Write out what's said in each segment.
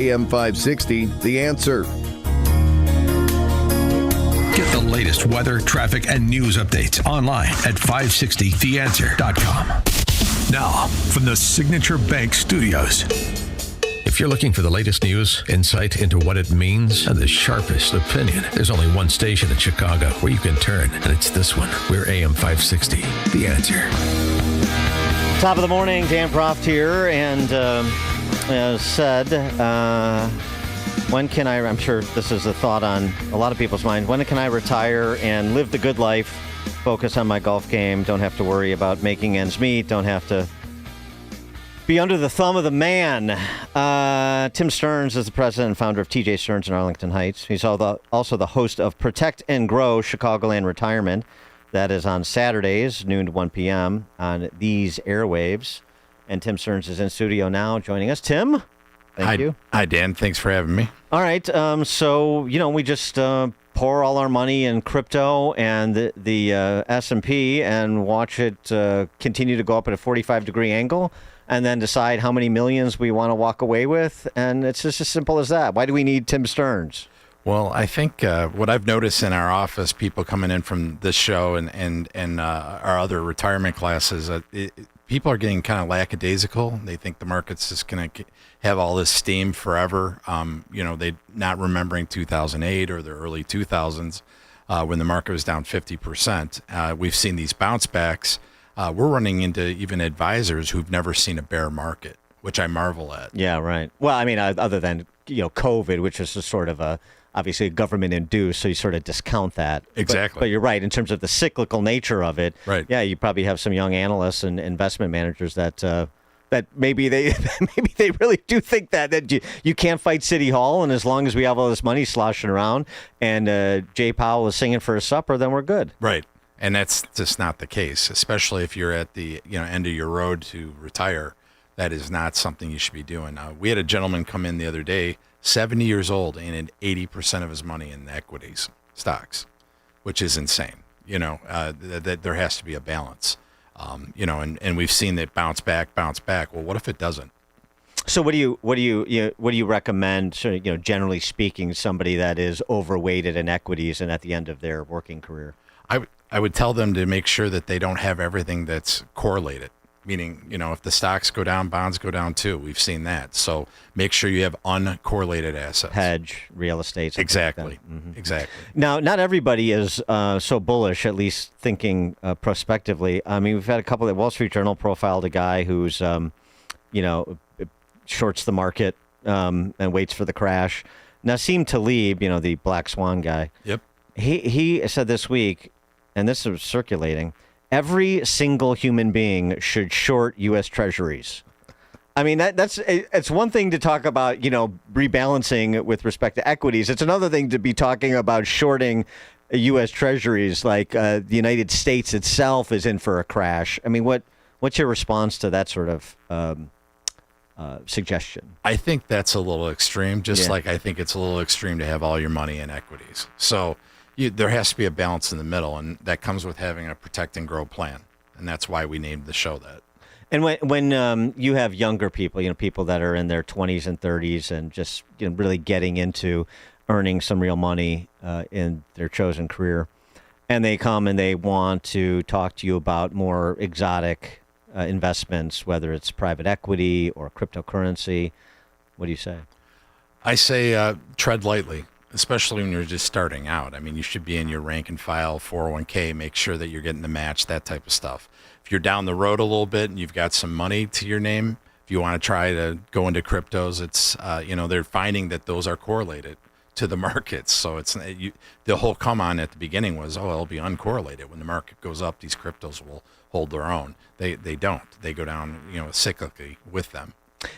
AM 560, The Answer. Get the latest weather, traffic, and news updates online at 560theanswer.com. Now, from the Signature Bank Studios. If you're looking for the latest news, insight into what it means, and the sharpest opinion, there's only one station in Chicago where you can turn, and it's this one. We're AM 560, The Answer. Top of the morning, Dan Proft here, and as said, when can I'm sure this is a thought on a lot of people's minds, when can I retire and live the good life, focus on my golf game, don't have to worry about making ends meet, don't have to be under the thumb of the man. Tim Stearns is the president and founder of TJ Stearns in Arlington Heights. He's also the host of Protect and Grow Chicagoland Retirement. That is on Saturdays, noon to 1 p.m. on these airwaves. And Tim Stearns is in studio now joining us. Tim, thank you. Hi, Dan. Thanks for having me. All right. So, we just pour all our money in crypto and the S&P and watch it continue to go up at a 45-degree angle and then decide how many millions we want to walk away with. And it's just as simple as that. Why do we need Tim Stearns? Well, I think what I've noticed in our office, people coming in from this show and our other retirement classes, people are getting kind of lackadaisical. They think the market's just going to have all this steam forever. They not remembering 2008 or the early 2000s when the market was down 50%. We've seen these bounce backs. We're running into even advisors who've never seen a bear market, which I marvel at. Yeah, right. Well, I mean, other than COVID, which is a sort of obviously government induced, so you sort of discount that. Exactly. But you're right in terms of the cyclical nature of it. Right. Yeah, you probably have some young analysts and investment managers that maybe they really do think that you can't fight City Hall, and as long as we have all this money sloshing around and Jay Powell is singing for his supper, then we're good. Right. And that's just not the case, especially if you're at the end of your road to retire. That is not something you should be doing. We had a gentleman come in the other day, 70 years old, and had 80% of his money in equities, stocks, which is insane. That there has to be a balance. And we've seen that bounce back. Well, what if it doesn't? So what do you recommend? Generally speaking, somebody that is overweighted in equities and at the end of their working career? I would tell them to make sure that they don't have everything that's correlated. Meaning, if the stocks go down, bonds go down too. We've seen that. So make sure you have uncorrelated assets. Hedge, real estate. Exactly. Like mm-hmm. Exactly. Now, not everybody is so bullish, at least thinking prospectively. I mean, we've had a couple that Wall Street Journal profiled a guy who's, shorts the market and waits for the crash. Nassim Taleb, the Black Swan guy. Yep. He said this week, and this is circulating, every single human being should short U.S. Treasuries. I mean, it's one thing to talk about, rebalancing with respect to equities. It's another thing to be talking about shorting U.S. Treasuries, like the United States itself is in for a crash. I mean, what's your response to that sort of suggestion? I think that's a little extreme, like I think it's a little extreme to have all your money in equities. So there has to be a balance in the middle, and that comes with having a protect and grow plan. And that's why we named the show that. And when you have younger people, people that are in their 20s and 30s and just really getting into earning some real money in their chosen career, and they come and they want to talk to you about more exotic investments, whether it's private equity or cryptocurrency, what do you say? I say tread lightly. Especially when you're just starting out. I mean, you should be in your rank and file 401k, make sure that you're getting the match, that type of stuff. If you're down the road a little bit and you've got some money to your name, if you want to try to go into cryptos, it's, they're finding that those are correlated to the markets. So the whole come on at the beginning was, it'll be uncorrelated. When the market goes up, these cryptos will hold their own. They don't. They go down, cyclically with them.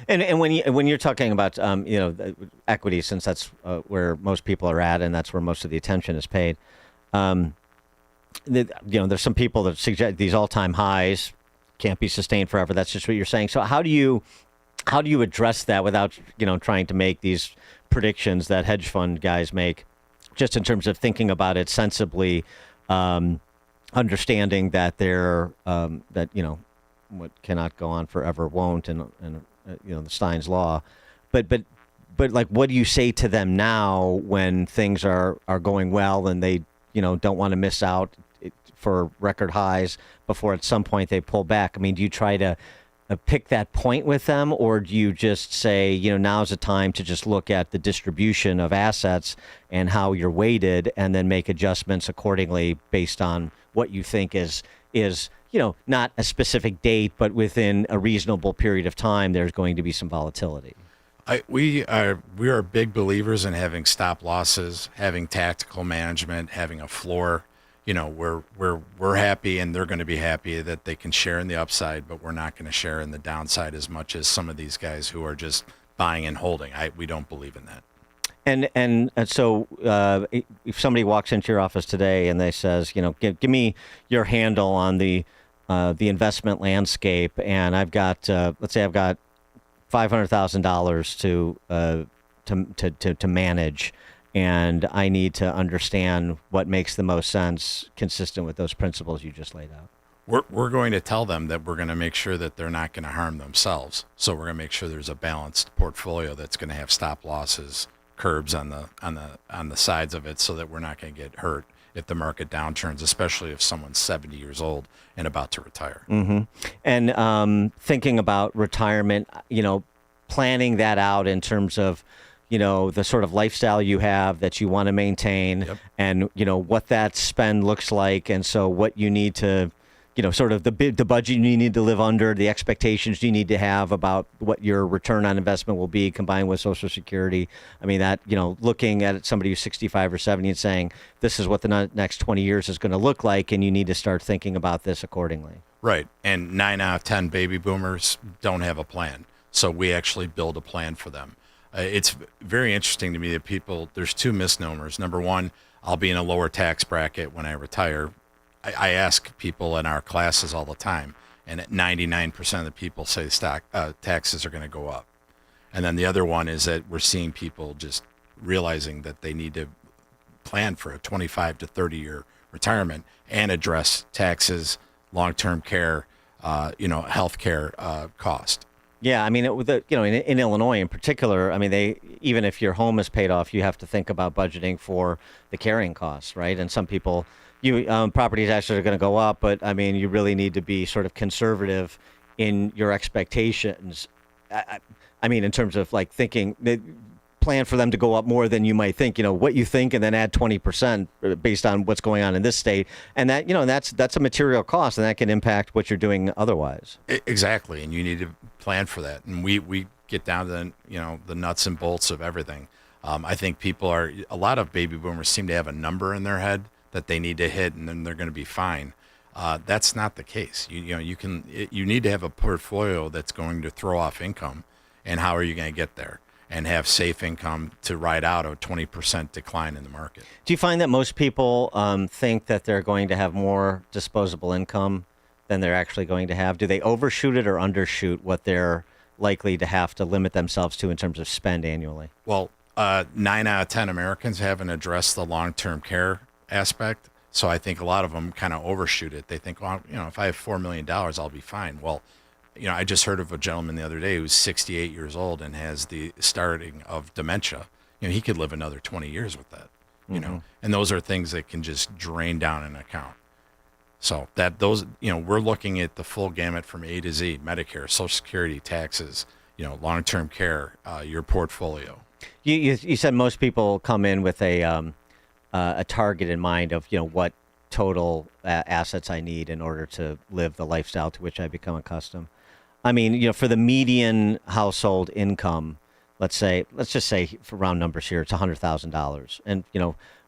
And when you're talking about equity, since that's where most people are at, and that's where most of the attention is paid, there's some people that suggest these all-time highs can't be sustained forever. That's just what you're saying. So how do you address that without trying to make these predictions that hedge fund guys make, just in terms of thinking about it sensibly, understanding that what cannot go on forever won't, and the Stein's law, but but like, what do you say to them now when things are going well and they, don't want to miss out for record highs before at some point they pull back? I mean, do you try to pick that point with them, or do you just say, now's the time to just look at the distribution of assets and how you're weighted, and then make adjustments accordingly based on what you think is not a specific date, but within a reasonable period of time, there's going to be some volatility? We are big believers in having stop losses, having tactical management, having a floor. We're happy, and they're going to be happy that they can share in the upside, but we're not going to share in the downside as much as some of these guys who are just buying and holding. We don't believe in that. And so if somebody walks into your office today and they says, give me your handle on the investment landscape, and I've got let's say I've got $500,000 to manage, and I need to understand what makes the most sense consistent with those principles you just laid out. We're going to tell them that we're going to make sure that they're not going to harm themselves. So we're going to make sure there's a balanced portfolio that's going to have stop losses, curbs on the sides of it, so that we're not going to get hurt if the market downturns, especially if someone's 70 years old and about to retire. Mm-hmm. And thinking about retirement, planning that out in terms of, the sort of lifestyle you have that you want to maintain, Yep. and, what that spend looks like. And so what you need to, sort of the budget you need to live under, the expectations you need to have about what your return on investment will be combined with Social Security. I mean, that, looking at somebody who's 65 or 70 and saying, this is what the next 20 years is going to look like, and you need to start thinking about this accordingly. Right. And 9 out of 10 baby boomers don't have a plan. So we actually build a plan for them. It's very interesting to me that there's two misnomers. Number one, I'll be in a lower tax bracket when I retire. I ask people in our classes all the time, and 99% of the people say taxes are going to go up. And then the other one is that we're seeing people just realizing that they need to plan for a 25 to 30 year retirement and address taxes, long-term care, health care cost. Yeah, I mean, in Illinois in particular, I mean, even if your home is paid off, you have to think about budgeting for the carrying costs, right? And some people, property taxes are going to go up, but I mean, you really need to be sort of conservative in your expectations. I mean, in terms of like thinking, plan for them to go up more than you might think, what you think, and then add 20% based on what's going on in this state. And that, that's a material cost, and that can impact what you're doing otherwise. Exactly. And you need to plan for that. And we get down to the nuts and bolts of everything. I think a lot of baby boomers seem to have a number in their head that they need to hit, and then they're going to be fine. That's not the case. You need to have a portfolio that's going to throw off income. And how are you going to get there? And have safe income to ride out a 20% decline in the market. Do you find that most people think that they're going to have more disposable income than they're actually going to have? Do they overshoot it or undershoot what they're likely to have to limit themselves to in terms of spend annually? Well, 9 out of 10 Americans haven't addressed the long-term care aspect. So I think a lot of them kind of overshoot it. They think, well, if I have $4 million, I'll be fine. Well, I just heard of a gentleman the other day who's 68 years old and has the starting of dementia. He could live another 20 years with that, and those are things that can just drain down an account. So we're looking at the full gamut from A to Z: Medicare, Social Security, taxes, long-term care, your portfolio. You said most people come in with a target in mind of, what total assets I need in order to live the lifestyle to which I become accustomed. I mean, for the median household income, let's just say for round numbers here, it's $100,000. And,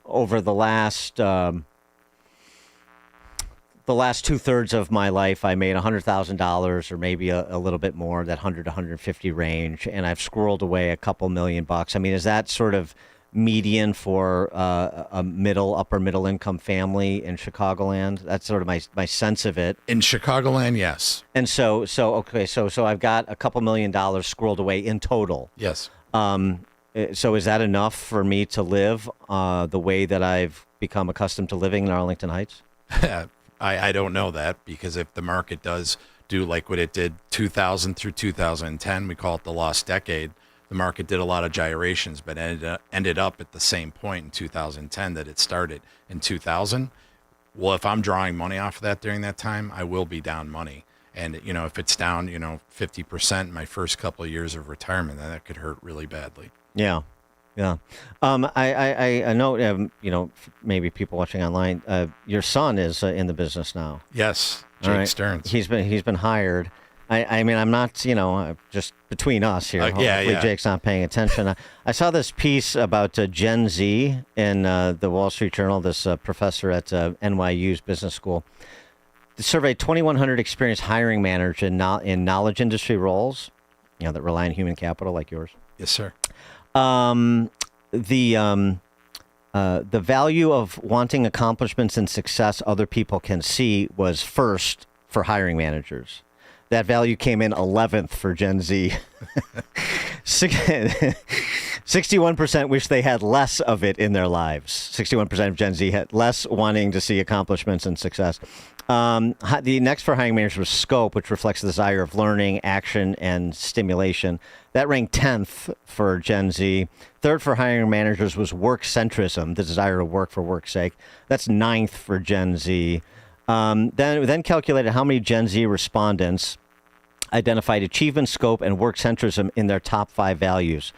over the last 2/3 of my life, I made $100,000 or maybe a little bit more, that 100 to 150 range. And I've squirreled away a couple $1,000,000. I mean, is that sort of median for a upper middle income family in Chicagoland? That's sort of my sense of it. In Chicagoland, yes. And so I've got a couple $1,000,000 squirreled away in total. Yes. So is that enough for me to live the way that I've become accustomed to living in Arlington Heights? I don't know that, because if the market does do like what it did 2000 through 2010, we call it the lost decade, the market did a lot of gyrations, but ended up at the same point in 2010 that it started in 2000. Well, if I'm drawing money off of that during that time, I will be down money. And, if it's down, 50% in my first couple of years of retirement, then that could hurt really badly. Yeah. Yeah. I know, maybe people watching online, your son is in the business now. Yes. Jake Stearns. He's been hired. I mean, I'm not, just between us here. Hopefully Jake's not paying attention. I saw this piece about Gen Z in the Wall Street Journal, this professor at NYU's business school. They surveyed 2,100 experienced hiring managers in knowledge industry roles, that rely on human capital like yours. Yes, sir. The value of wanting accomplishments and success other people can see was first for hiring managers. That value came in 11th for Gen Z. 61% wish they had less of it in their lives. 61% of Gen Z had less wanting to see accomplishments and success. The next for hiring managers was scope, which reflects the desire of learning, action, and stimulation. That ranked 10th for Gen Z. Third for hiring managers was work centrism, the desire to work for work's sake. That's 9th for Gen Z. Then calculated how many Gen Z respondents identified achievement, scope, and work centrism in their top 5 values.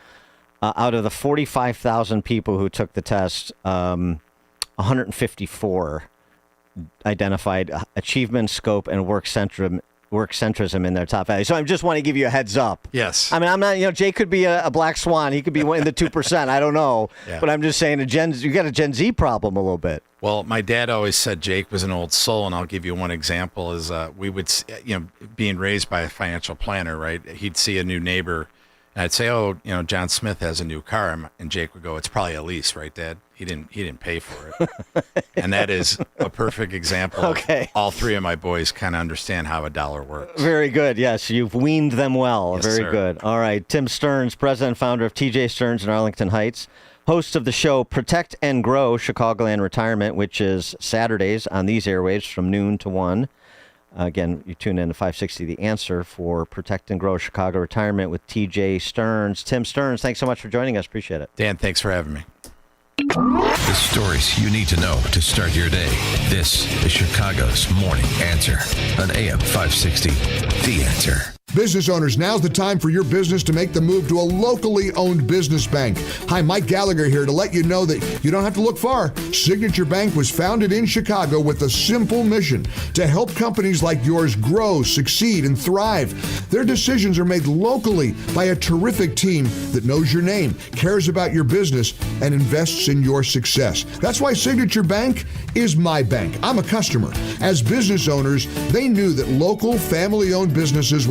Out of the 45,000 people who took the test, 154 identified achievement, scope, and work centrism in their top values. So I just want to give you a heads up. Yes. I mean, I'm not, Jay could be a black swan. He could be in the 2%. I don't know. Yeah. But I'm just saying you got a Gen Z problem a little bit. Well, my dad always said Jake was an old soul, and I'll give you one example is we would, being raised by a financial planner, right? He'd see a new neighbor, and I'd say, oh, John Smith has a new car, and Jake would go, it's probably a lease, right, Dad? He didn't pay for it. And that is a perfect example. Okay. Of all 3 of my boys kind of understand how a dollar works. Very good. Yes, you've weaned them well. Yes, Very sir. good. All right. Tim Stearns, president and founder of TJ Stearns in Arlington Heights, host of the show Protect and Grow Chicagoland Retirement, which is Saturdays on these airwaves from noon to 1. Again, you tune in to 560 The Answer for Protect and Grow Chicago Retirement with TJ Stearns. Tim Stearns, thanks so much for joining us. Appreciate it. Dan, thanks for having me. The stories you need to know to start your day. This is Chicago's Morning Answer on AM 560. The Answer. Business owners, now's the time for your business to make the move to a locally owned business bank. Hi, Mike Gallagher here to let you know that you don't have to look far. Signature Bank was founded in Chicago with a simple mission to help companies like yours grow, succeed, and thrive. Their decisions are made locally by a terrific team that knows your name, cares about your business, and invests in your success. That's why Signature Bank is my bank. I'm a customer. As business owners, they knew that local family-owned businesses were